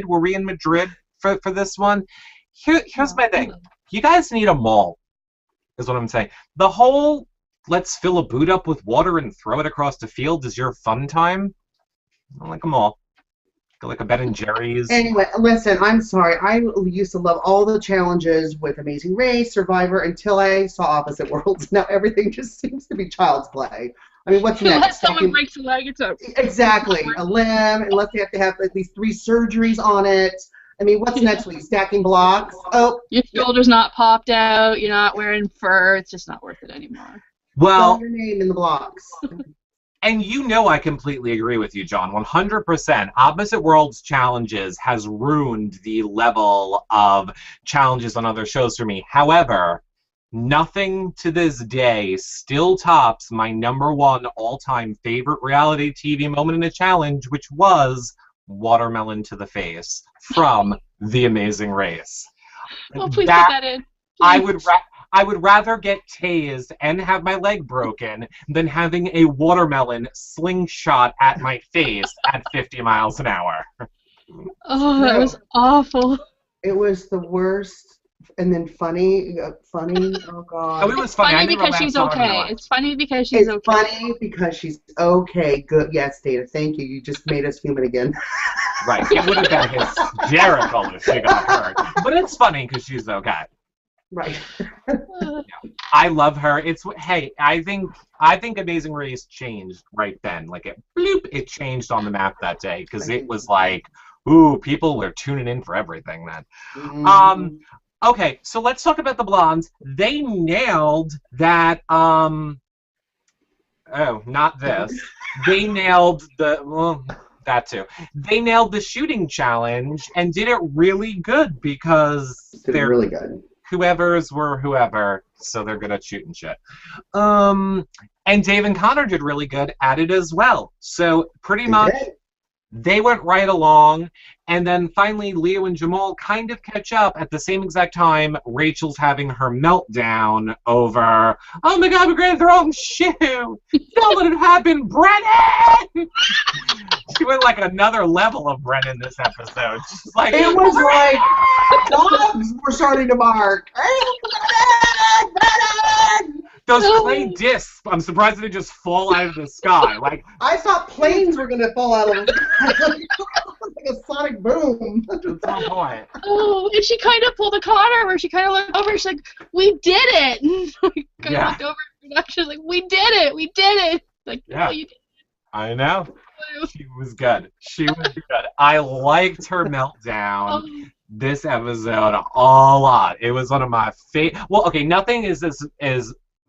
Were we in Madrid for this one? Here's my thing. You guys need a mall. Is what I'm saying. The whole let's fill a boot up with water and throw it across the field is your fun time. I like them all. Like a Ben and Jerry's. Anyway, listen, I'm sorry. I used to love all the challenges with Amazing Race, Survivor, until I saw Opposite Worlds. Now everything just seems to be child's play. I mean, what's next? Unless someone breaks a leg, it's over. Exactly. A limb, unless they have to have at least 3 surgeries on it. I mean, what's next week? Stacking blocks? Oh, your shoulder's not popped out. You're not wearing fur. It's just not worth it anymore. Well, spell your name in the blocks. And you know I completely agree with you, John. 100%. Opposite Worlds Challenges has ruined the level of challenges on other shows for me. However, nothing to this day still tops my #1 all-time favorite reality TV moment in a challenge, which was watermelon to the face from The Amazing Race. Well, please put that in. Please. I would rather get tased and have my leg broken than having a watermelon slingshot at my face at 50 miles an hour. Oh, that was awful. It was the worst. And then funny. Oh God. Oh, it was funny. Funny because she's okay. It's funny because she's okay. It's funny because she's okay. Good. Yes, Dana. Thank you. You just made us human again. Right. It would have been hysterical if she got hurt. But it's funny because she's okay. Right. I love her. I think Amazing Race changed right then. Like it changed on the map that day because it was like, ooh, people were tuning in for everything then. Mm-hmm. Okay, so let's talk about the blondes. They nailed that. Oh, not this. They nailed that too. They nailed the shooting challenge and did it really good because they're really good. Whoever's were whoever, so they're good at shooting shit. And Dave and Connor did really good at it as well. So pretty much they went right along, and then finally Leo and Jamal kind of catch up at the same exact time Rachel's having her meltdown over, oh my God, we're going to throw him shoe. Don't let it happen, Brennan! She went like another level of Brennan this episode. She's like, it was like dogs were starting to bark. Brennan! Those clay discs, I'm surprised they didn't just fall out of the sky. Like I thought planes were going to fall out of the sky. Like a sonic boom. That's my point. Oh, and she kind of pulled a Connor where she kind of looked over. She's like, "We did it!" And we kind of looked over at production. Like, "We did it! We did it!" Like, yeah, "No, you did." I know. She was good. She was good. I liked her meltdown this episode a lot. It was one of my favorite. Well, okay, nothing is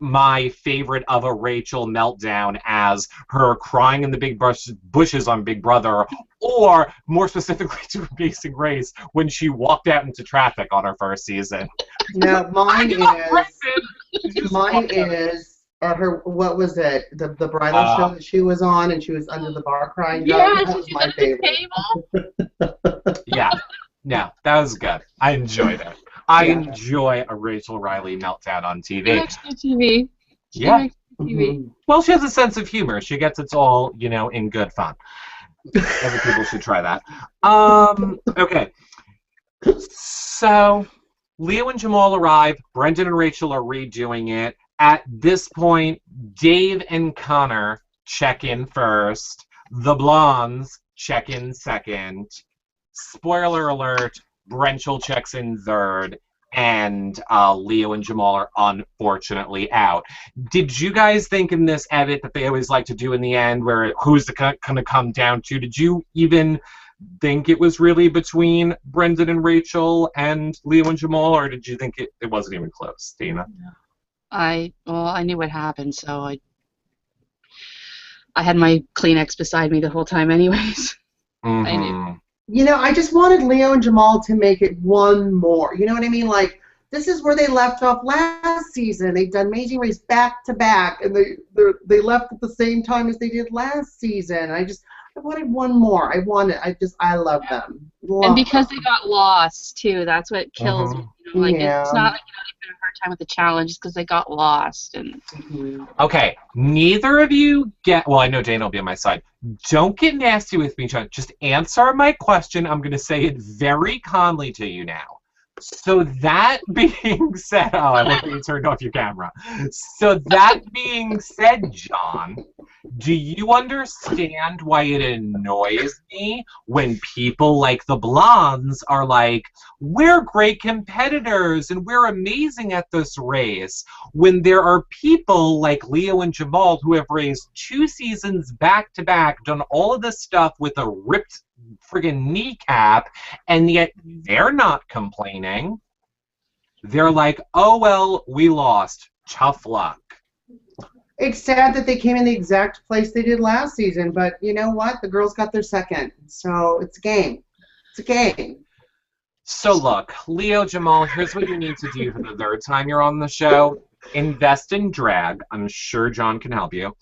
my favorite of a Rachel meltdown as her crying in the big bushes on Big Brother, or more specifically to Amazing Race when she walked out into traffic on her first season. No, mine is at her, what was it, the bridal show that she was on and she was under the bar crying. Yeah, that was my favorite. Yeah, no, that was good. I enjoyed it. I enjoy a Rachel Riley meltdown on TV. She likes good TV. Yeah. Mm-hmm. Well, she has a sense of humor. She gets it all, in good fun. Other people should try that. Okay. So, Leo and Jamal arrive. Brendan and Rachel are redoing it. At this point, Dave and Connor check in first. The blondes check in second. Spoiler alert, Brenchel checks in third, and Leo and Jamal are unfortunately out. Did you guys think in this edit that they always like to do in the end, where who's it going to come down to? Did you even think it was really between Brendan and Rachel and Leo and Jamal, or did you think it wasn't even close, Dana? I knew what happened, so I had my Kleenex beside me the whole time anyways. Mm-hmm. I knew. You know, I just wanted Leo and Jamal to make it one more. You know what I mean? Like, this is where they left off last season. They've done Amazing Race back to back, and they left at the same time as they did last season. I wanted one more. I love them. And because they got lost too, that's what kills me. You know, like Yeah. it's not like they had a hard time with the challenge, it's because they got lost. And Okay, neither of you well, I know Dana will be on my side. Don't get nasty with me, John. Just answer my question. I'm going to say it very calmly to you now. So that being said, oh, I love that you turned off your camera. So that being said, John, do you understand why it annoys me when people like the Blondes are like, we're great competitors and we're amazing at this race, when there are people like Leo and Jamal who have raced 2 seasons back to back, done all of this stuff with a ripped friggin' kneecap, and yet they're not complaining. They're like, oh well, we lost. Tough luck. It's sad that they came in the exact place they did last season, but you know what? The girls got their second, so it's a game. It's a game. So look, Leo, Jamal, here's what you need to do for the 3rd time you're on the show. Invest in drag. I'm sure John can help you.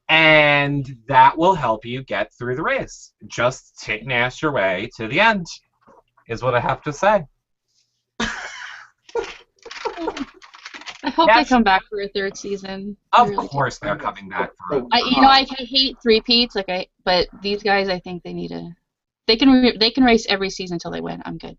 And that will help you get through the race. Just Tit and ass your way to the end, is what I have to say. I hope they come back for a 3rd season. Of course they're coming back for it. I hate three-peats, but these guys, I think they can race every season until they win. I'm good.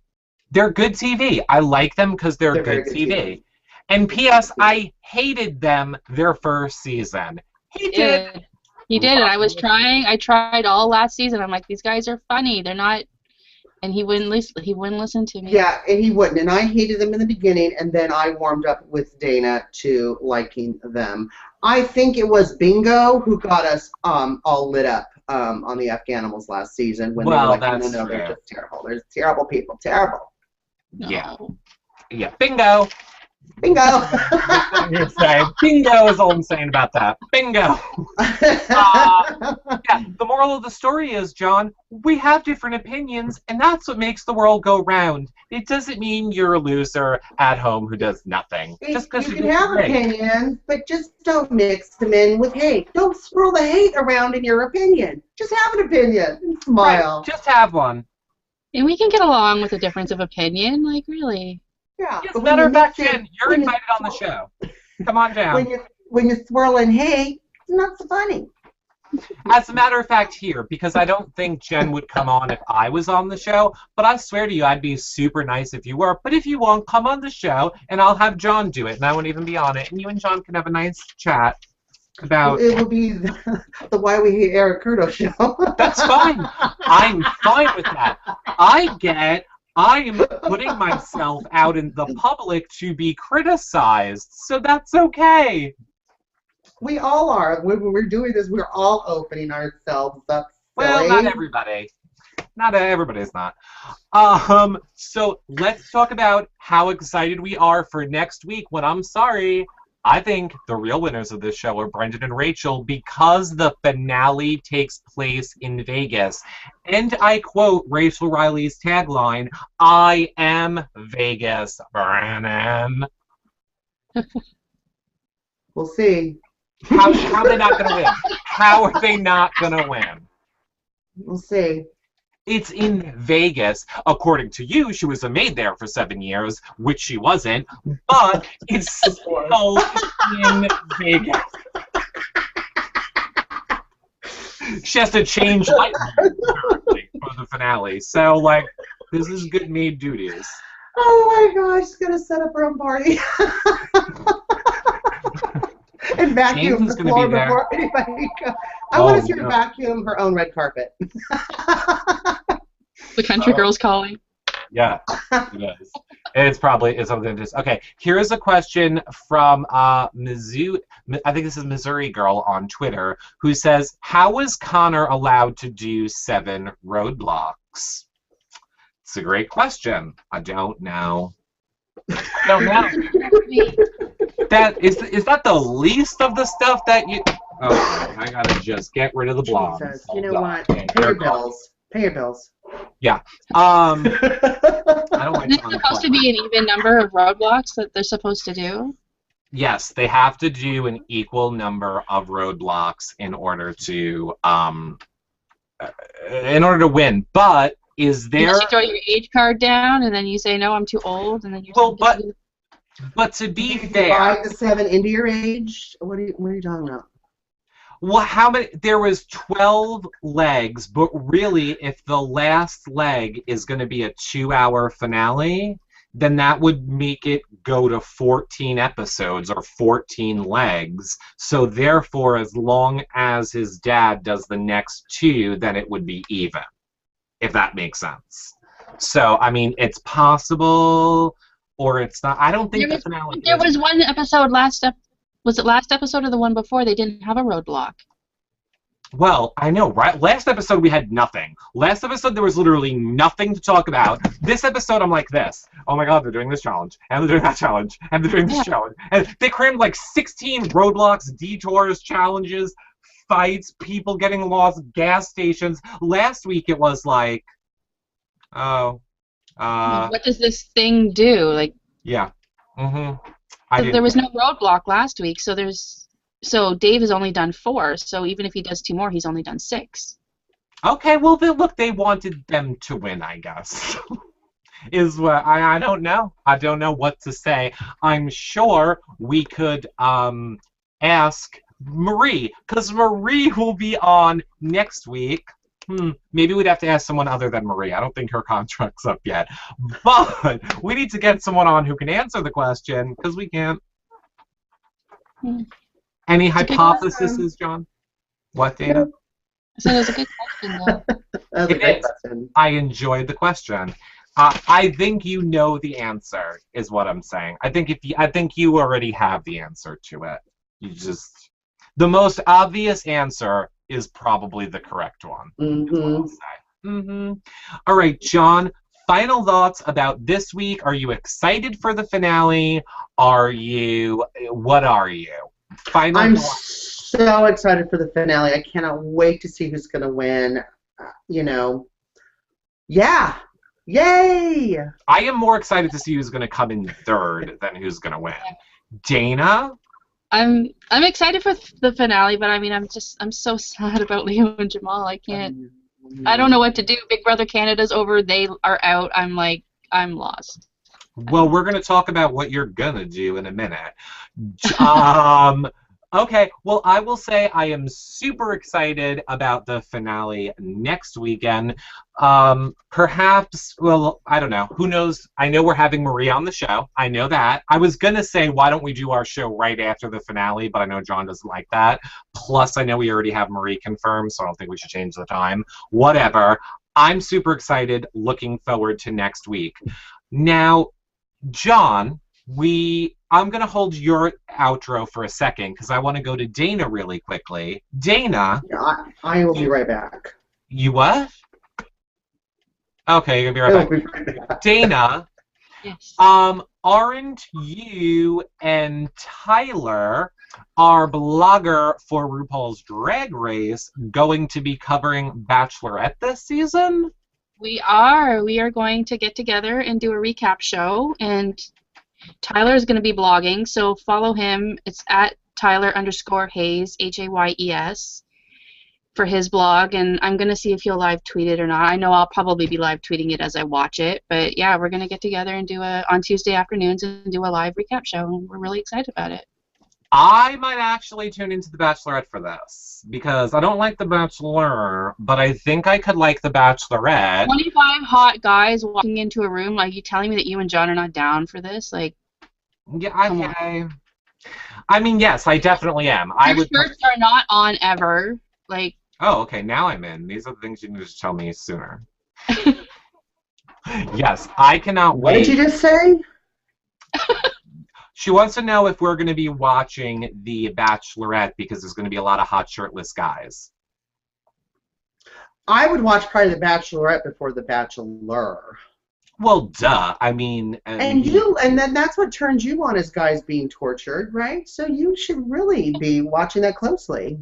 They're good TV. I like them because they're good TV. And P.S. I hated them their first season. He did. He did, and I tried all last season. I'm like, these guys are funny. They're not, and he wouldn't listen to me. Yeah, and he wouldn't. And I hated them in the beginning, and then I warmed up with Dana to liking them. I think it was Bingo who got us all lit up on the Afghanimals last season when they were like, no, they're just terrible. They're terrible people. Terrible. No. Yeah. Bingo. Bingo. Bingo is all I'm saying about that. Bingo. Yeah, the moral of the story is, John, we have different opinions, and that's what makes the world go round. It doesn't mean you're a loser at home who does nothing. Just because you can have opinions, but just don't mix them in with hate. Don't swirl the hate around in your opinion. Just have an opinion and smile. Right, just have one. And we can get along with a difference of opinion, like really. Yeah. As a matter of fact, Jen, you're invited on the show. Come on down. When you swirl in hate, it's not so funny. As a matter of fact, here, because I don't think Jen would come on if I was on the show, but I swear to you, I'd be super nice if you were. But if you won't, come on the show, and I'll have John do it, and I won't even be on it, and you and John can have a nice chat about... It will be the Why We Hate Eric Curto show. That's fine. I'm fine with that. I am putting myself out in the public to be criticized, so that's okay. We all are. When we're doing this, we're all opening ourselves up. Well, not everybody. Not everybody's not. So let's talk about how excited we are for next week, when I'm sorry, I think the real winners of this show are Brendan and Rachel, because the finale takes place in Vegas. And I quote Rachel Riley's tagline, I am Vegas, Brennan. We'll see. How are they not going to win? How are they not going to win? We'll see. It's in Vegas. According to you, she was a maid there for 7 years, which she wasn't, but it's still in Vegas. She has to change light for the finale. So, like, this is good maid duties. Oh my gosh, she's going to set up her own party. And vacuum the floor before anybody goes. I want to see her vacuum her own red carpet. The country girl's calling. Yeah, it is. It's something just okay. Here's a question from Mizzou. I think this is Missouri Girl on Twitter, who says, "How was Connor allowed to do 7 roadblocks?" It's a great question. I don't know. I don't know. Is that the least of the stuff that you? Oh, I gotta just get rid of the blogs. Jesus, you know what? Pay your bills. Pay your bills. Yeah. I don't like. Is it supposed to be an even number of roadblocks that they're supposed to do? Yes, they have to do an equal number of roadblocks in order to win. But is there? Unless you throw your age card down and then you say no, I'm too old, and then you're but to be fair, divide the 7 into your age. What are you talking about? Well, how many? There was 12 legs, but really, if the last leg is going to be a 2-hour finale, then that would make it go to 14 episodes or 14 legs. So therefore, as long as his dad does the next 2, then it would be even, if that makes sense. So, I mean, it's possible, or it's not. I don't think the finale. There was one episode Was it last episode or the one before? They didn't have a roadblock. Well, I know, right? Last episode we had nothing. Last episode there was literally nothing to talk about. This episode I'm like this. Oh my god, they're doing this challenge, and they're doing that challenge, and they're doing this challenge. And they crammed like 16 roadblocks, detours, challenges, fights, people getting lost, gas stations. Last week it was like, what does this thing do? Like, yeah. There was no roadblock last week, so Dave has only done 4. So even if he does 2 more, he's only done 6. Okay, well, look, they wanted them to win, I guess. Is what I don't know. I don't know what to say. I'm sure we could ask Marie, because Marie will be on next week. Maybe we'd have to ask someone other than Marie. I don't think her contract's up yet. But we need to get someone on who can answer the question, because we can't. Any hypotheses, John? What, Dana? So that's a good question, though. That's a great question. I enjoyed the question. I think you know the answer, is what I'm saying. I think you already have the answer to it. The most obvious answer is probably the correct one. Is what I'll say. All right, John. Final thoughts about this week. Are you excited for the finale? What are you? I'm so excited for the finale. I cannot wait to see who's going to win. Yeah. Yay! I am more excited to see who's going to come in third than who's going to win. Dana? I'm excited for the finale, but I mean, I'm so sad about Leo and Jamal. I don't know what to do. Big Brother Canada's over. They are out. I'm lost. Well, we're going to talk about what you're going to do in a minute. Okay, well, I will say I am super excited about the finale next weekend. Perhaps, well, I don't know. Who knows? I know we're having Marie on the show. I know that. I was going to say, why don't we do our show right after the finale, but I know John doesn't like that. Plus, I know we already have Marie confirmed, so I don't think we should change the time. Whatever. I'm super excited, looking forward to next week. Now, John, I'm going to hold your outro for a second because I want to go to Dana really quickly. Dana. Yeah, I will be right back. You what? Okay, you're going to be right back. Dana. Yes. Aren't you and Tyler, our blogger for RuPaul's Drag Race, going to be covering Bachelorette this season? We are. We are going to get together and do a recap show, and Tyler is going to be blogging, so follow him. It's at Tyler_Hayes, Hayes, for his blog, and I'm going to see if he'll live tweet it or not. I know I'll probably be live tweeting it as I watch it, but yeah, we're going to get together and on Tuesday afternoons and do a live recap show, and we're really excited about it. I might actually tune into The Bachelorette for this, because I don't like The Bachelor, but I think I could like The Bachelorette. 25 hot guys walking into a room, like, you telling me that you and John are not down for this? Like, yeah, I mean, yes, I definitely am. Your shirts are not on ever. Like. Oh, okay, now I'm in. These are the things you need to tell me sooner. Yes, I cannot What wait. did you just say? She wants to know if we're going to be watching The Bachelorette because there's going to be a lot of hot shirtless guys. I would watch probably The Bachelorette before The Bachelor. Well, duh. I mean, And then that's what turns you on is guys being tortured, right? So you should really be watching that closely.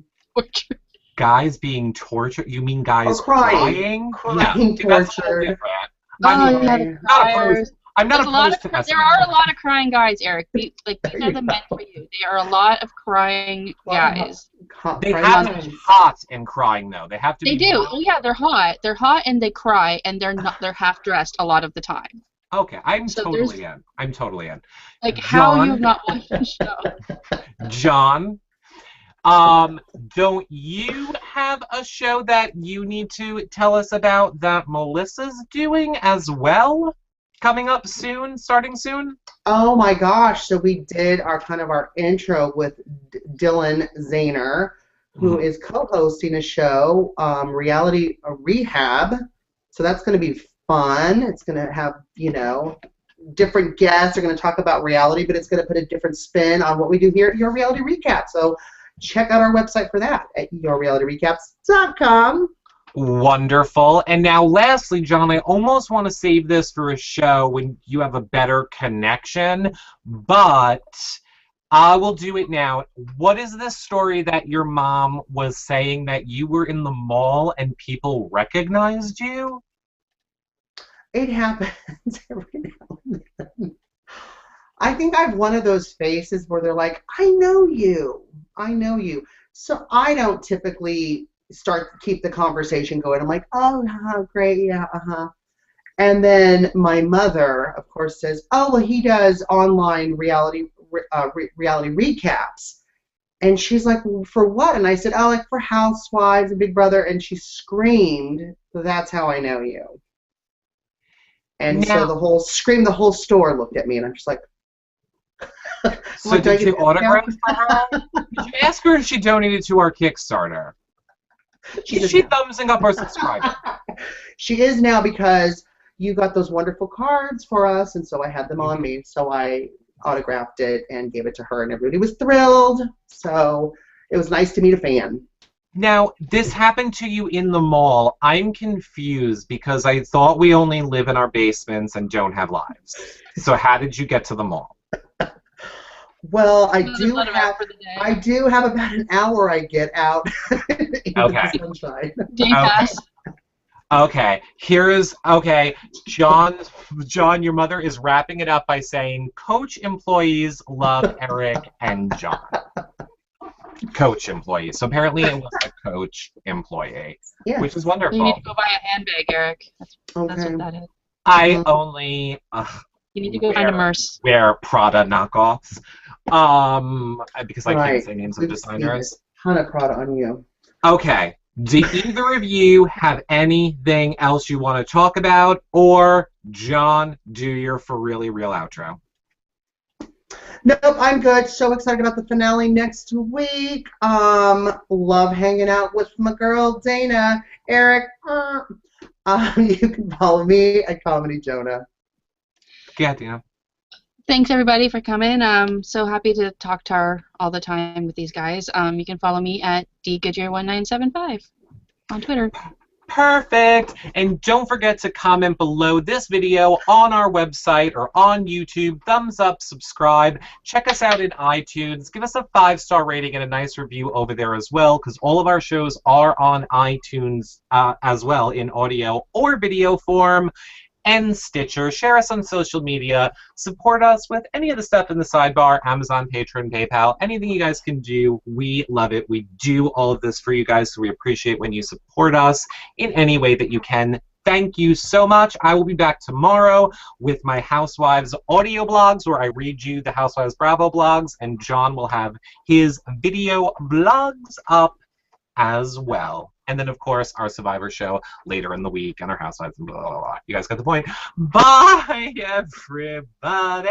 Guys being tortured? You mean guys Or crying. Crying Tortured. That's a little different. Oh, I mean, yeah, the not criers. opposed. I'm not There's a lot opposed of, to there are a lot of crying guys, Eric. These are the men for you. They are a lot of crying guys. They have to be hot and crying, though. They have to They be do. hot. Oh yeah, they're hot. They're hot and they cry and they're half dressed a lot of the time. Okay, I'm So totally in. I'm totally in. Like how John? you have not watched the show? John, don't you have a show that you need to tell us about that Melissa's doing as well? Coming up soon, starting soon? Oh my gosh! So we did our intro with Dylan Zahner, who is co-hosting a show, Reality Rehab. So that's going to be fun. It's going to have different guests. They're going to talk about reality, but it's going to put a different spin on what we do here at Your Reality Recap. So check out our website for that at yourrealityrecaps.com. Wonderful. And now, lastly, John, I almost want to save this for a show when you have a better connection, but I will do it now. What is this story that your mom was saying that you were in the mall and people recognized you? It happens every now and then. I think I have one of those faces where they're like, I know you. I know you. So I don't typically keep the conversation going. I'm like, oh, great, yeah, And then my mother, of course, says, oh, well, he does online reality recaps. And she's like, well, for what? And I said, oh, like for Housewives and Big Brother. And she screamed, that's how I know you. And so the whole store looked at me, and I'm just like. So did you autograph for her? Did you ask her if she donated to our Kickstarter? Is she thumbsing up our subscriber? She is now, because you got those wonderful cards for us, and so I had them on me. So I autographed it and gave it to her, and everybody was thrilled. So it was nice to meet a fan. Now, this happened to you in the mall. I'm confused because I thought we only live in our basements and don't have lives. So how did you get to the mall? Well, I do have about an hour I get out in the sunshine. Day pass. Okay. John, your mother is wrapping it up by saying, Coach employees love Eric and John. Coach employees. So apparently it was a Coach employee, which is wonderful. You need to go buy a handbag, Eric. That's what that is. I only you need to go find a Merce. Wear Prada knockoffs. Because I can't say names of designers. A ton of Prada on you. Okay. Do either of you have anything else you want to talk about? Or, John, do your For Really Real outro. Nope, I'm good. So excited about the finale next week. Love hanging out with my girl, Dana. Eric, you can follow me at Comedy Jonah. Yeah, Dana. Thanks, everybody, for coming. I'm so happy to talk to her all the time with these guys. You can follow me at dgoodyear1975 on Twitter. Perfect. And don't forget to comment below this video on our website or on YouTube. Thumbs up, subscribe. Check us out in iTunes. Give us a 5-star rating and a nice review over there as well, because all of our shows are on iTunes as well in audio or video form. And Stitcher. Share us on social media. Support us with any of the stuff in the sidebar, Amazon, Patreon, PayPal, anything you guys can do. We love it. We do all of this for you guys, so we appreciate when you support us in any way that you can. Thank you so much. I will be back tomorrow with my Housewives audio blogs, where I read you the Housewives Bravo blogs, and John will have his video blogs up as well. And then, of course, our Survivor show later in the week and our Housewives and blah, blah, blah. You guys got the point. Bye, everybody.